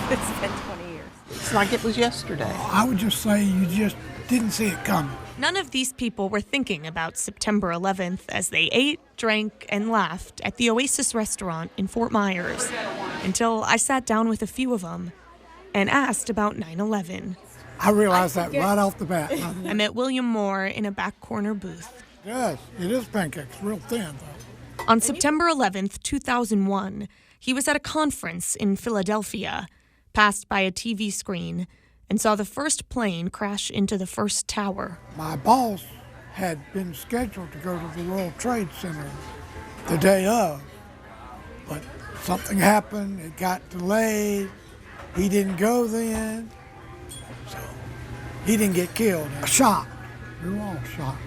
It's been 20 years. It's like it was yesterday. I would just say you just didn't see it coming. None of these people were thinking about September 11th as they ate, drank, and laughed at the Oasis restaurant in Fort Myers until I sat down with a few of them and asked about 9/11. I realized that right off the bat. I met William Moore in a back corner booth. Yes, it is pancakes, real thin though. On September 11th, 2001, he was at a conference in Philadelphia, passed by a TV screen, and saw the first plane crash into the first tower. My boss had been scheduled to go to the World Trade Center the day of, but something happened, it got delayed, he didn't go then, so he didn't get killed. Shocked, we were all shocked.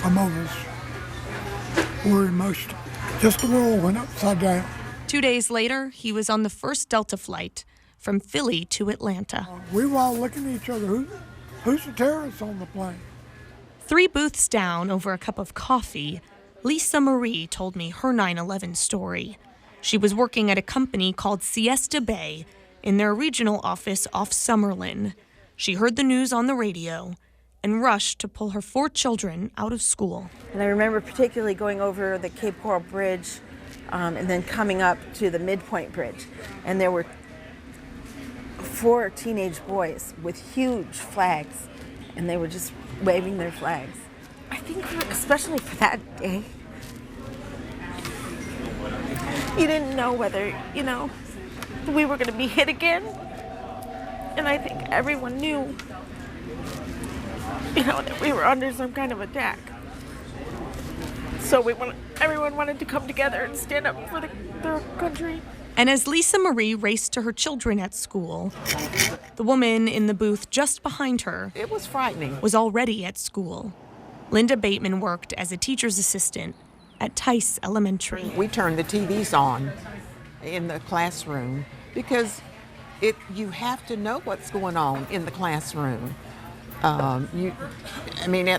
Some of us were emotional. Just the world went upside down. 2 days later, he was on the first Delta flight from Philly to Atlanta. We were all looking at each other, who's the terrorist on the plane? 3 booths down over a cup of coffee, Lisa Marie told me her 9/11 story. She was working at a company called Siesta Bay in their regional office off Summerlin. She heard the news on the radio and rushed to pull her 4 children out of school. And I remember particularly going over the Cape Coral Bridge and then coming up to the Midpoint Bridge. And there were 4 teenage boys with huge flags, and they were just waving their flags. I think especially for that day, you didn't know whether, we were going to be hit again. And I think everyone knew, that we were under some kind of attack. So everyone wanted to come together and stand up for their country. And as Lisa Marie raced to her children at school, the woman in the booth just behind her It was frightening. was already at school. Linda Bateman worked as a teacher's assistant at Tice Elementary. We turned the TVs on in the classroom because you have to know what's going on in the classroom. At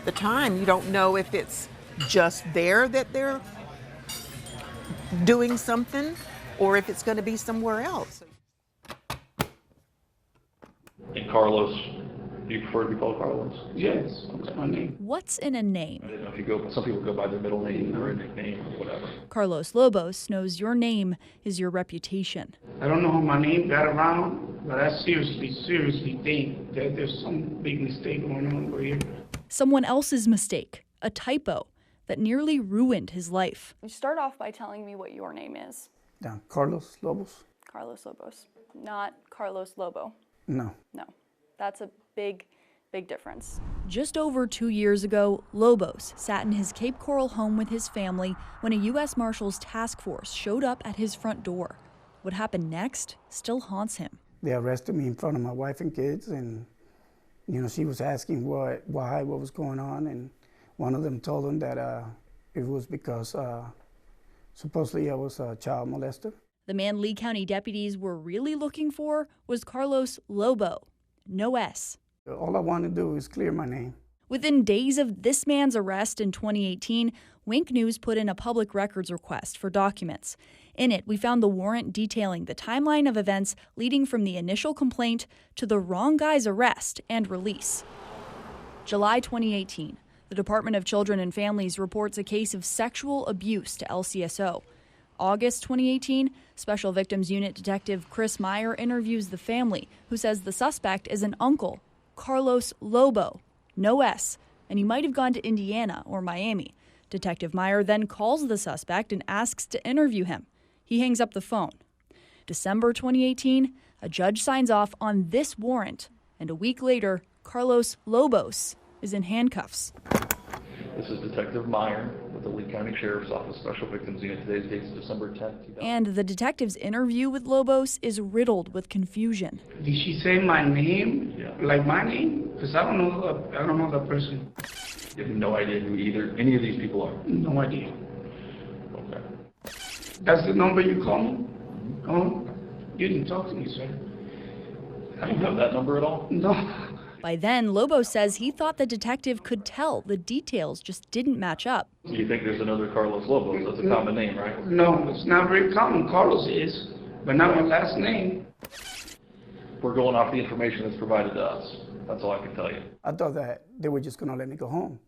the time, you don't know if it's just there that they're doing something or if it's going to be somewhere else. And Carlos, do you prefer to be called Carlos? Yes, that's my name. What's in a name? I didn't know if some people go by their middle name or a nickname or whatever. Carlos Lobos knows your name is your reputation. I don't know how my name got around, but I seriously think that there's some big mistake going on over here. Someone else's mistake, a typo that nearly ruined his life. You start off by telling me what your name is. Yeah, Carlos Lobos. Carlos Lobos, not Carlos Lobo. No. No, that's a big difference. Just over 2 years ago, Lobos sat in his Cape Coral home with his family when a U.S. Marshals task force showed up at his front door. What happened next still haunts him. They arrested me in front of my wife and kids, and she was asking why, what was going on, and one of them told them that it was because supposedly I was a child molester. The man Lee County deputies were really looking for was Carlos Lobo, no S. All I want to do is clear my name. Within days of this man's arrest in 2018, Wink News put in a public records request for documents. In it, we found the warrant detailing the timeline of events leading from the initial complaint to the wrong guy's arrest and release. July 2018, the Department of Children and Families reports a case of sexual abuse to LCSO. August 2018, Special Victims Unit Detective Chris Meyer interviews the family, who says the suspect is an uncle, Carlos Lobo, no S, and he might have gone to Indiana or Miami. Detective Meyer then calls the suspect and asks to interview him. He hangs up the phone. December 2018, a judge signs off on this warrant, and a week later, Carlos Lobos is in handcuffs. This is Detective Meyer with the Lee County Sheriff's Office Special Victims Unit. Today's date is December 10th. And the detective's interview with Lobos is riddled with confusion. Did she say my name? Yeah. Like my name? Because I don't know the person. You have no idea who any of these people are? No idea. Okay. That's the number you call me? Oh, you didn't talk to me, sir. I don't have that number at all? No. By then, Lobo says he thought the detective could tell the details just didn't match up. You think there's another Carlos Lobos? That's a common name, right? No, it's not very common. Carlos is. but not my last name. We're going off the information that's provided to us. That's all I can tell you. I thought that they were just going to let me go home,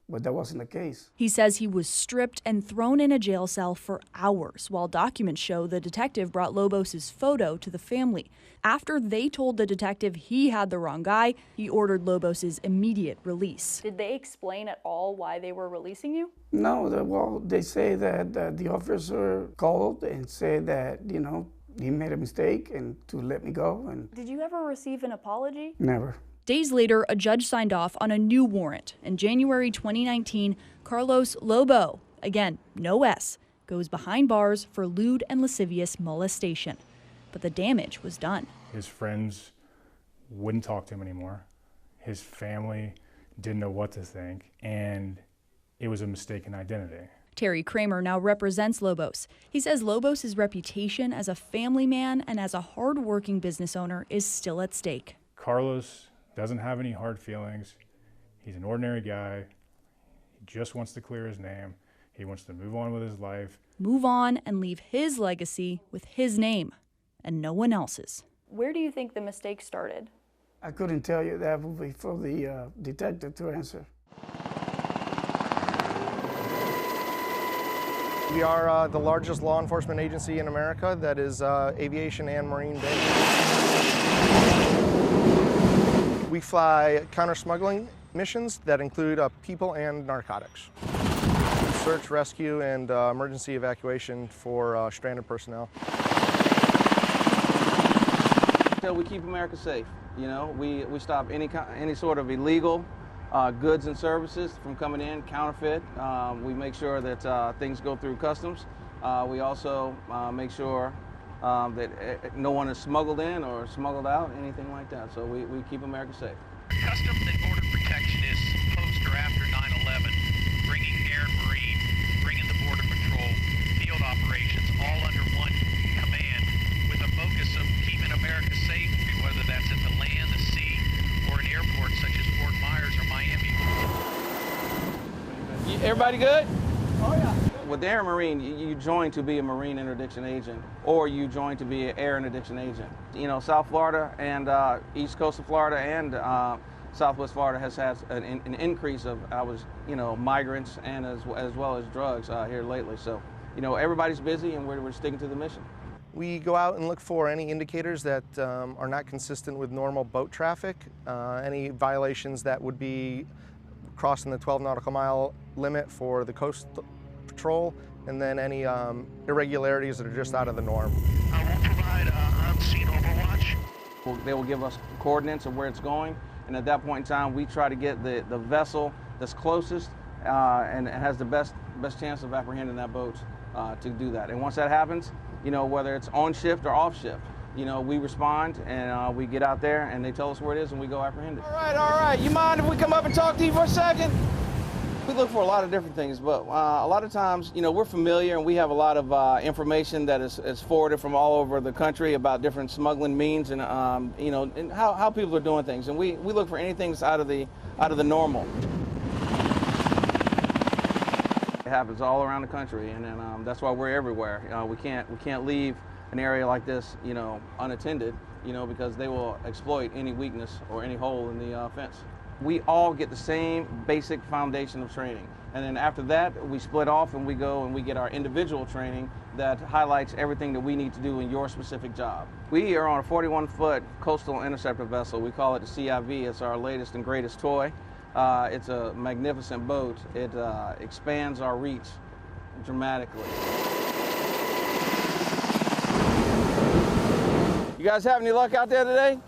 but that wasn't the case. He says he was stripped and thrown in a jail cell for hours, while documents show the detective brought Lobos' photo to the family. After they told the detective he had the wrong guy, he ordered Lobos' immediate release. Did they explain at all why they were releasing you? No, well, they say that the officer called and said that, he made a mistake and to let me go. And Did you ever receive an apology? never. Days later, a judge signed off on a new warrant. In January 2019, Carlos Lobo, again, no S, goes behind bars for lewd and lascivious molestation. But the damage was done. His friends wouldn't talk to him anymore. His family didn't know what to think, and it was a mistaken identity. Terry Kramer now represents Lobos. He says Lobos' reputation as a family man and as a hard-working business owner is still at stake. Carlos doesn't have any hard feelings. He's an ordinary guy. He just wants to clear his name. He wants to move on with his life. Move on and leave his legacy with his name and no one else's. Where do you think the mistake started? I couldn't tell you. That would be for the detective to answer. We are the largest law enforcement agency in America that is aviation and marine based. We fly counter-smuggling missions that include people and narcotics. Search, rescue, and emergency evacuation for stranded personnel. We keep America safe. We stop any sort of illegal goods and services from coming in, counterfeit. We make sure that things go through customs. We also make sure that no one is smuggled in or smuggled out, anything like that. So we keep America safe. Customs and Border Protection is post or after 9/11, bringing Air and Marine, bringing the Border Patrol, field operations, all under one command with a focus of keeping America safe, whether that's at the land, the sea, or an airport such as Fort Myers or Miami. Everybody good? Oh, yeah. With Air and Marine, you join to be a Marine interdiction agent, or you join to be an Air interdiction agent. South Florida and East Coast of Florida and Southwest Florida has had an increase of migrants and as well as drugs here lately. So, everybody's busy and we're sticking to the mission. We go out and look for any indicators that are not consistent with normal boat traffic, any violations that would be crossing the 12 nautical mile limit for the Coast Patrol, and then any irregularities that are just out of the norm. We'll provide on-scene overwatch. They will give us coordinates of where it's going, and at that point in time, we try to get the vessel that's closest and has the best chance of apprehending that boat to do that. And once that happens, whether it's on shift or off shift, we respond and we get out there and they tell us where it is and we go apprehend it. All right. You mind if we come up and talk to you for a second? We look for a lot of different things, but a lot of times, we're familiar and we have a lot of information that is forwarded from all over the country about different smuggling means and, and how people are doing things. And we look for anything that's out of the normal. It happens all around the country, and then that's why we're everywhere. We can't leave an area like this, unattended, because they will exploit any weakness or any hole in the fence. We all get the same basic foundation of training. And then after that, we split off and we go and we get our individual training that highlights everything that we need to do in your specific job. We are on a 41-foot coastal interceptor vessel. We call it the CIV. It's our latest and greatest toy. It's a magnificent boat. It expands our reach dramatically. You guys have any luck out there today?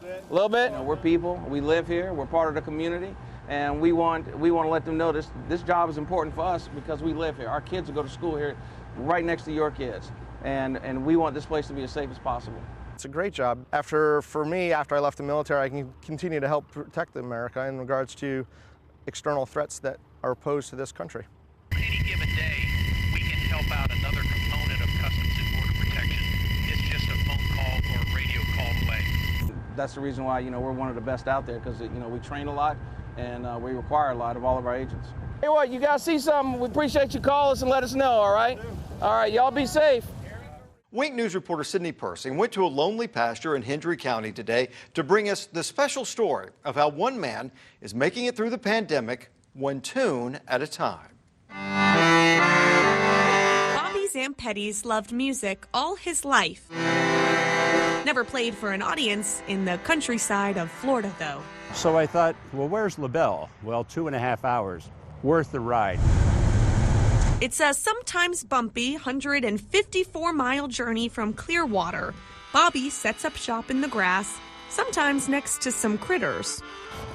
A little bit. We're people. We live here. We're part of the community, and we want to let them know this job is important for us because we live here. Our kids will go to school here, right next to your kids, and we want this place to be as safe as possible. It's a great job. For me, after I left the military, I can continue to help protect America in regards to external threats that are posed to this country. Any given day, we can help out another component of Customs and Border Protection. It's just a phone call or a radio call away. That's the reason why we're one of the best out there, because we train a lot and we require a lot of all of our agents. Hey, what, you guys see something? We appreciate you calling us and let us know, all right? All right, y'all be safe. Wink News reporter Sydney Persing went to a lonely pasture in Hendry County today to bring us the special story of how one man is making it through the pandemic, one tune at a time. Bobby Zampettis loved music all his life. Never played for an audience in the countryside of Florida, though. So I thought, well, where's LaBelle? Well, 2.5 hours, worth the ride. It's a sometimes bumpy 154-mile journey from Clearwater. Bobby sets up shop in the grass, sometimes next to some critters.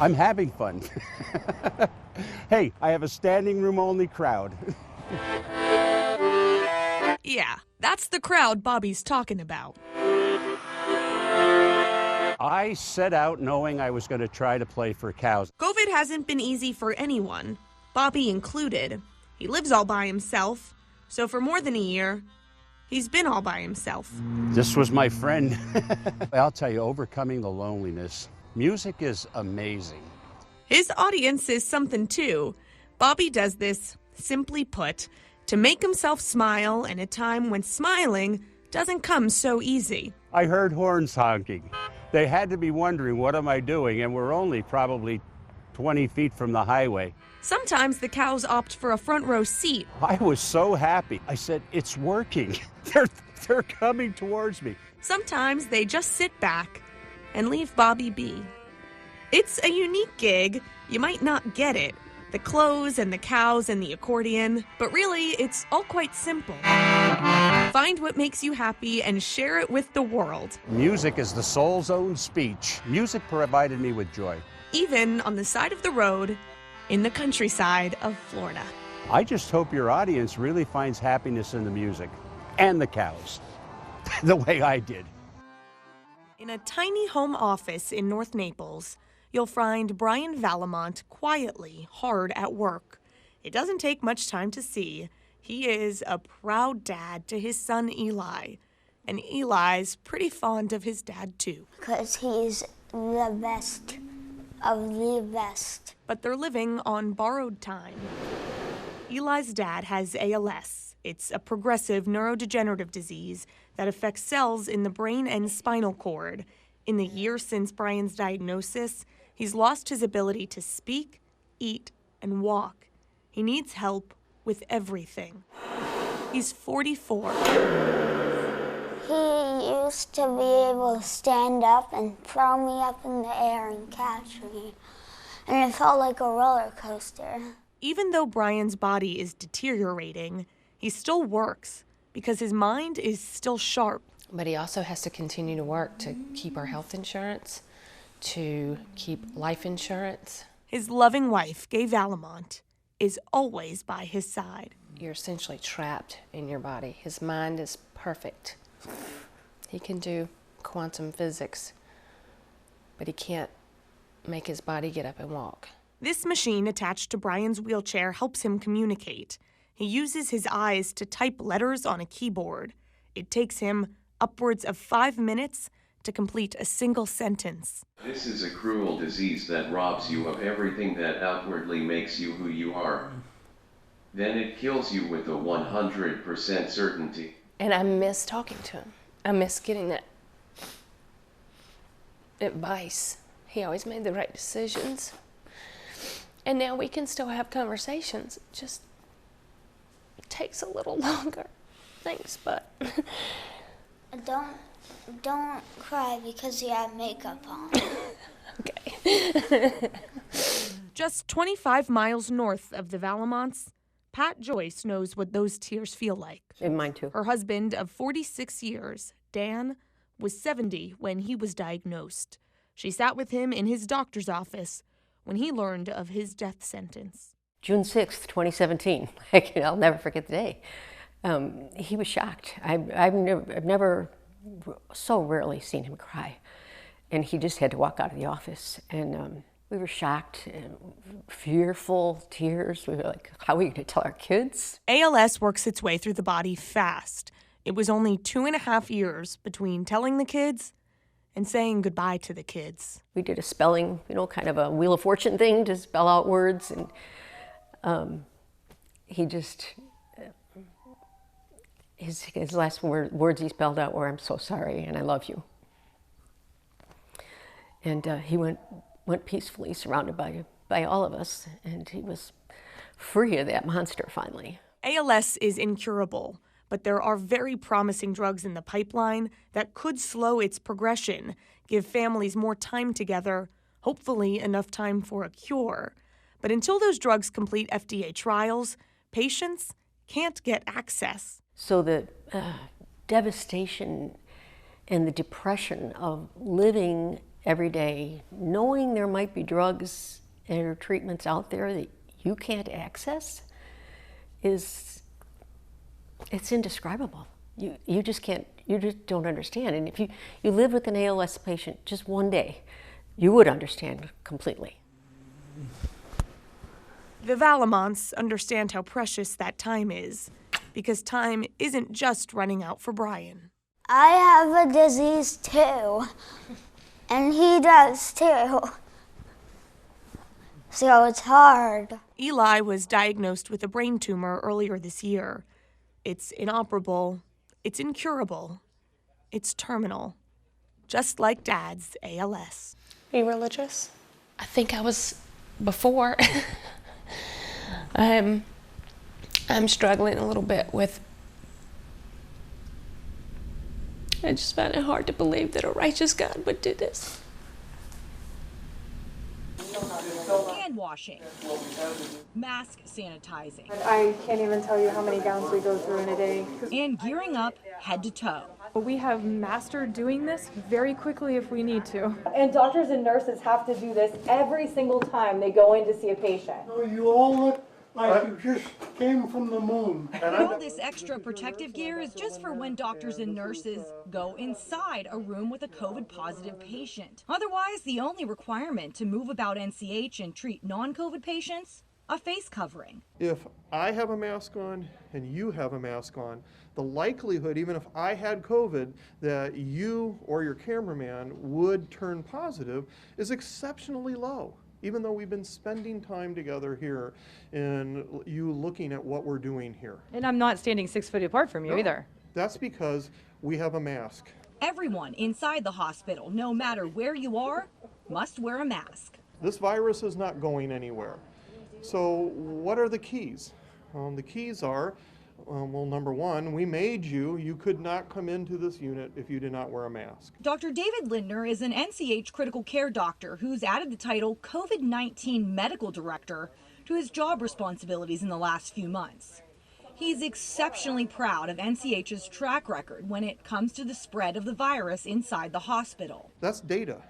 I'm having fun. Hey, I have a standing room only crowd. Yeah, that's the crowd Bobby's talking about. I set out knowing I was going to try to play for cows. COVID hasn't been easy for anyone, Bobby included. He lives all by himself, so for more than a year, he's been all by himself. This was my friend. I'll tell you, overcoming the loneliness. Music is amazing. His audience is something too. Bobby does this, simply put, to make himself smile in a time when smiling doesn't come so easy. I heard horns honking. They had to be wondering, what am I doing? And we're only probably 20 feet from the highway. Sometimes the cows opt for a front row seat. I was so happy. I said, it's working. They're coming towards me. Sometimes they just sit back and leave Bobby be. It's a unique gig. You might not get it. The clothes and the cows and the accordion. But really, it's all quite simple. Find what makes you happy and share it with the world. Music is the soul's own speech. Music provided me with joy. Even on the side of the road in the countryside of Florida. I just hope your audience really finds happiness in the music and the cows, the way I did. In a tiny home office in North Naples, you'll find Brian Valamont quietly hard at work. It doesn't take much time to see. He is a proud dad to his son Eli, and Eli's pretty fond of his dad too. Because he's the best of the best. But they're living on borrowed time. Eli's dad has ALS. It's a progressive neurodegenerative disease that affects cells in the brain and spinal cord. In the year since Brian's diagnosis, he's lost his ability to speak, eat, and walk. He needs help with everything. He's 44. He used to be able to stand up and throw me up in the air and catch me. And it felt like a roller coaster. Even though Brian's body is deteriorating, he still works because his mind is still sharp. But he also has to continue to work to keep our health insurance, to keep life insurance. His loving wife, Gay Valamont, is always by his side. You're essentially trapped in your body. His mind is perfect. He can do quantum physics, but he can't make his body get up and walk. This machine attached to Brian's wheelchair helps him communicate. He uses his eyes to type letters on a keyboard. It takes him upwards of 5 minutes to complete a single sentence. This is a cruel disease that robs you of everything that outwardly makes you who you are. Then it kills you with a 100% certainty. And I miss talking to him. I miss getting that advice. He always made the right decisions. And now we can still have conversations. It just takes a little longer. Thanks, bud. Don't cry because you have makeup on. Okay. Just 25 miles north of the Valamonts, Pat Joyce knows what those tears feel like. And mine too. Her husband of 46 years, Dan, was 70 when he was diagnosed. She sat with him in his doctor's office when he learned of his death sentence. June 6th, 2017. I'll never forget the day. He was shocked. I've never so rarely seen him cry. And he just had to walk out of the office. And we were shocked and fearful, tears. We were like, how are we going to tell our kids? ALS works its way through the body fast. It was only 2.5 years between telling the kids and saying goodbye to the kids. We did a spelling, kind of a Wheel of Fortune thing to spell out words. And he his last words he spelled out were, "I'm so sorry and I love you." And he went peacefully, surrounded by all of us, and he was free of that monster finally. ALS is incurable, but there are very promising drugs in the pipeline that could slow its progression, give families more time together, hopefully enough time for a cure. But until those drugs complete FDA trials, patients can't get access. So the devastation and the depression of living every day, knowing there might be drugs or treatments out there that you can't access, it's indescribable. You just don't understand. And if you live with an ALS patient just one day, you would understand completely. The Valamonts understand how precious that time is, because time isn't just running out for Brian. I have a disease too, and he does too. So it's hard. Eli was diagnosed with a brain tumor earlier this year. It's inoperable, it's incurable, it's terminal, just like Dad's ALS. Are you religious? I think I was before. I'm struggling a little bit with, I just find it hard to believe that a righteous God would do this. Hand washing, mask sanitizing. I can't even tell you how many gowns we go through in a day. And gearing up head to toe. We have mastered doing this very quickly if we need to. And doctors and nurses have to do this every single time they go in to see a patient. Oh, you all look like you just came from the moon. All this extra protective gear is just for when doctors and nurses go inside a room with a COVID-positive patient. Otherwise, the only requirement to move about NCH and treat non-COVID patients, a face covering. If I have a mask on and you have a mask on, the likelihood, even if I had COVID, that you or your cameraman would turn positive is exceptionally low. Even though we've been spending time together here and you looking at what we're doing here. And I'm not standing 6 feet apart from you either. That's because we have a mask. Everyone inside the hospital, no matter where you are, must wear a mask. This virus is not going anywhere. So what are the keys? The keys are, well, number one, we made you could not come into this unit if you did not wear a mask. Dr. David Lindner is an NCH critical care doctor who's added the title COVID-19 Medical Director to his job responsibilities in the last few months. He's exceptionally proud of NCH's track record when it comes to the spread of the virus inside the hospital. That's data.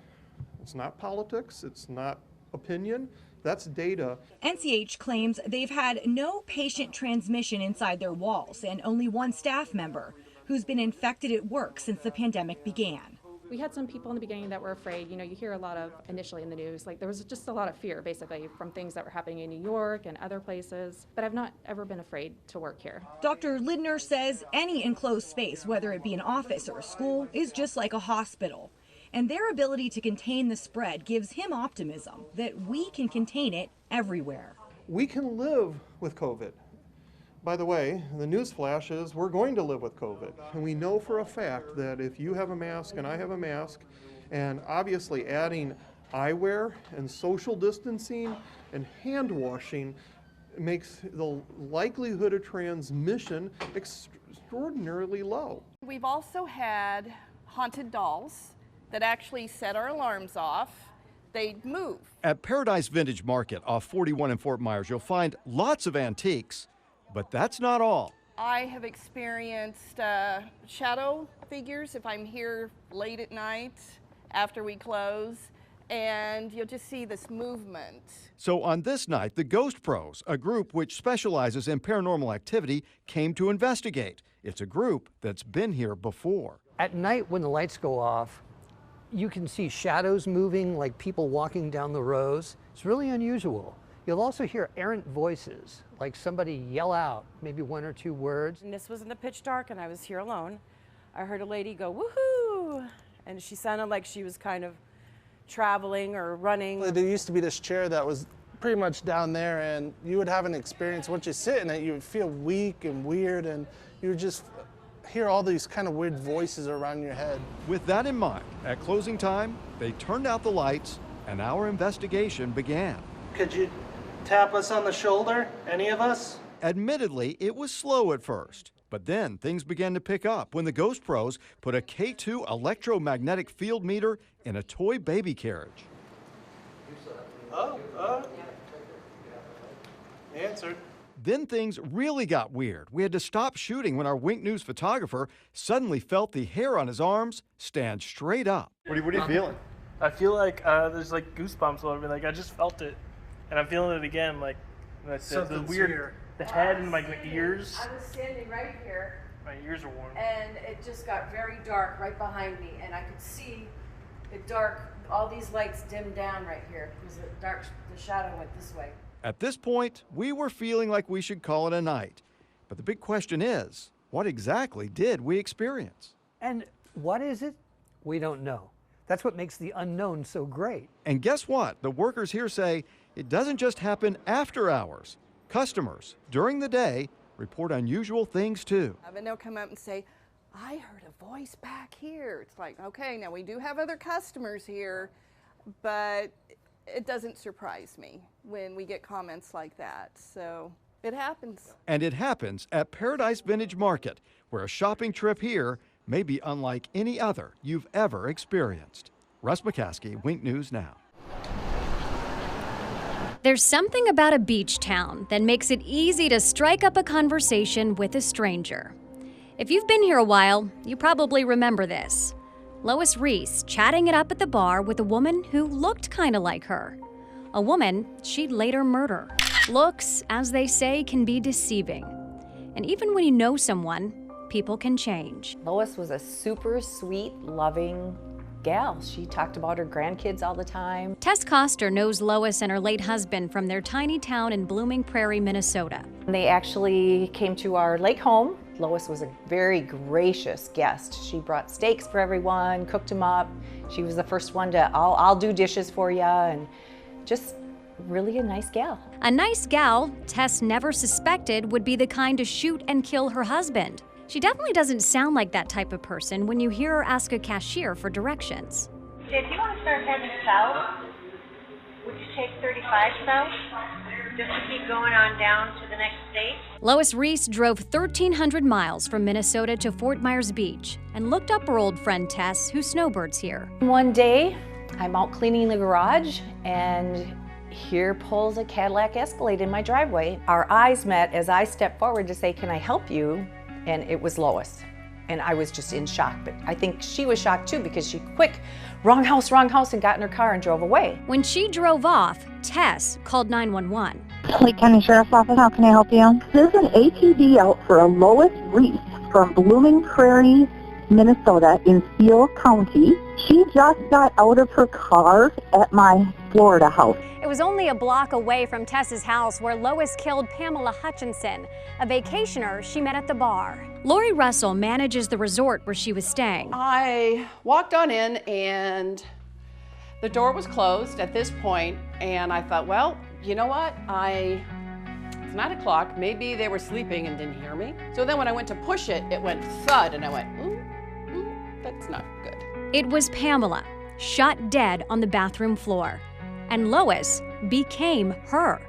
It's not politics, it's not opinion. That's data. NCH claims they've had no patient transmission inside their walls and only one staff member who's been infected at work since the pandemic began. We had some people in the beginning that were afraid. You know, you hear a lot of initially in the news, like there was just a lot of fear basically from things that were happening in New York and other places, but I've not ever been afraid to work here. Dr. Lindner says any enclosed space, whether it be an office or a school, is just like a hospital. And their ability to contain the spread gives him optimism that we can contain it everywhere. We can live with COVID. By the way, the news flash is we're going to live with COVID. And we know for a fact that if you have a mask and I have a mask, and obviously adding eyewear and social distancing and hand washing makes the likelihood of transmission extraordinarily low. We've also had haunted dolls that actually set our alarms off. They'd move. At Paradise Vintage Market off 41 in Fort Myers, you'll find lots of antiques, but that's not all. I have experienced shadow figures if I'm here late at night after we close, and you'll just see this movement. So on this night, the Ghost Pros, a group which specializes in paranormal activity, came to investigate. It's a group that's been here before. At night when the lights go off, you can see shadows moving like people walking down the rows. It's really unusual. You'll also hear errant voices, like somebody yell out maybe one or two words. And this was in the pitch dark and I was here alone. I heard a lady go, woohoo! And she sounded like she was kind of traveling or running. There used to be this chair that was pretty much down there, and you would have an experience. Once you sit in it, you would feel weak and weird, and you would just hear all these kind of weird voices around your head. With that in mind, at closing time, they turned out the lights and our investigation began. Could you tap us on the shoulder, any of us? Admittedly, it was slow at first, but then things began to pick up when the Ghost Pros put a K2 electromagnetic field meter in a toy baby carriage. Answered. Then things really got weird. We had to stop shooting when our Wink News photographer suddenly felt the hair on his arms stand straight up. What are you feeling? I feel like there's like goosebumps all over me. Like I just felt it, and I'm feeling it again. Like the weird, the head and my ears. I was standing right here. My ears are warm. And it just got very dark right behind me, and I could see it dark. All these lights dimmed down right here because the shadow went this way. At this point, we were feeling like we should call it a night. But the big question is, what exactly did we experience? And what is it? We don't know. That's what makes the unknown so great. And guess what? The workers here say it doesn't just happen after hours. Customers, during the day, report unusual things too. And they'll come up and say, I heard a voice back here. It's like, okay, now we do have other customers here, but it doesn't surprise me when we get comments like that. So it happens. And it happens at Paradise Vintage Market, where a shopping trip here may be unlike any other you've ever experienced. Russ McCaskey, Wink News Now. There's something about a beach town that makes it easy to strike up a conversation with a stranger. If you've been here a while, you probably remember this. Lois Reese chatting it up at the bar with a woman who looked kind of like her. A woman she'd later murder. Looks, as they say, can be deceiving. And even when you know someone, people can change. Lois was a super sweet, loving gal. She talked about her grandkids all the time. Tess Coster knows Lois and her late husband from their tiny town in Blooming Prairie, Minnesota. They actually came to our lake home. Lois was a very gracious guest. She brought steaks for everyone, cooked them up. She was the first one to, I'll do dishes for you, and just really a nice gal. A nice gal Tess never suspected would be the kind to shoot and kill her husband. She definitely doesn't sound like that type of person when you hear her ask a cashier for directions. If you want to start heading south, would you take 35 south? Just to keep going on down to the next state? Lois Reese drove 1,300 miles from Minnesota to Fort Myers Beach and looked up her old friend Tess, who snowbirds here. One day, I'm out cleaning the garage, and here pulls a Cadillac Escalade in my driveway. Our eyes met as I stepped forward to say, can I help you? And it was Lois. And I was just in shock, but I think she was shocked too because she wrong house, and got in her car and drove away. When she drove off, Tess called 911. Lake County Sheriff's Office, how can I help you? There's an ATV out for a Lois Reese from Blooming Prairie, Minnesota in Steele County. She just got out of her car at my Florida house. It was only a block away from Tess's house where Lois killed Pamela Hutchinson, a vacationer she met at the bar. Lori Russell manages the resort where she was staying. I walked on in and the door was closed at this point, and I thought, well, you know what? It's 9 o'clock, maybe they were sleeping and didn't hear me. So then when I went to push it, it went thud, and I went, ooh, that's not good. It was Pamela, shot dead on the bathroom floor. And Lois became her.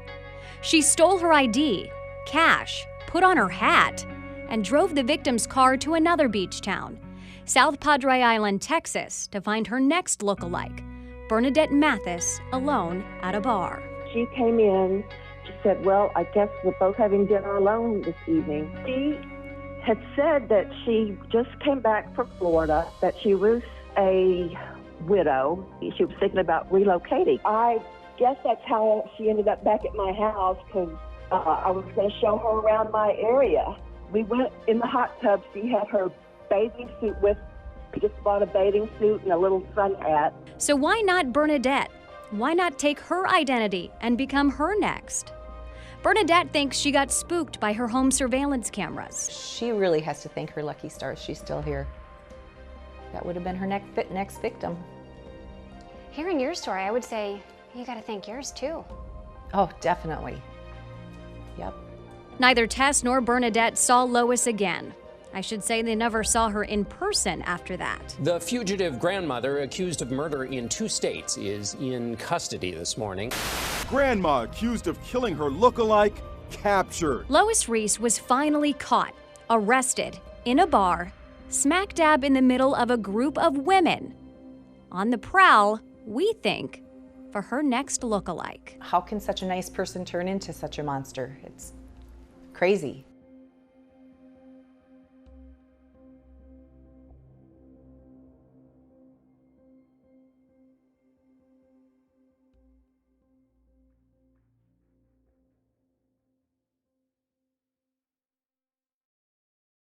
She stole her ID, cash, put on her hat, and drove the victim's car to another beach town, South Padre Island, Texas, to find her next lookalike, Bernadette Mathis, alone at a bar. She came in, she said, well, I guess we're both having dinner alone this evening. She had said that she just came back from Florida, that she was a widow. She was thinking about relocating. I guess that's how she ended up back at my house, because I was going to show her around my area. We went in the hot tub. She had her bathing suit with, just bought a bathing suit and a little sun hat. So why not Bernadette? Why not take her identity and become her next? Bernadette thinks she got spooked by her home surveillance cameras. She really has to thank her lucky stars she's still here. That would have been her next victim. Hearing your story, I would say you gotta thank yours too. Oh, definitely. Yep. Neither Tess nor Bernadette saw Lois again, I should say they never saw her in person after that. The fugitive grandmother accused of murder in 2 states is in custody this morning. Grandma accused of killing her lookalike captured. Lois Reese was finally caught, arrested, in a bar, smack dab in the middle of a group of women. On the prowl, we think, for her next lookalike. How can such a nice person turn into such a monster? It's crazy.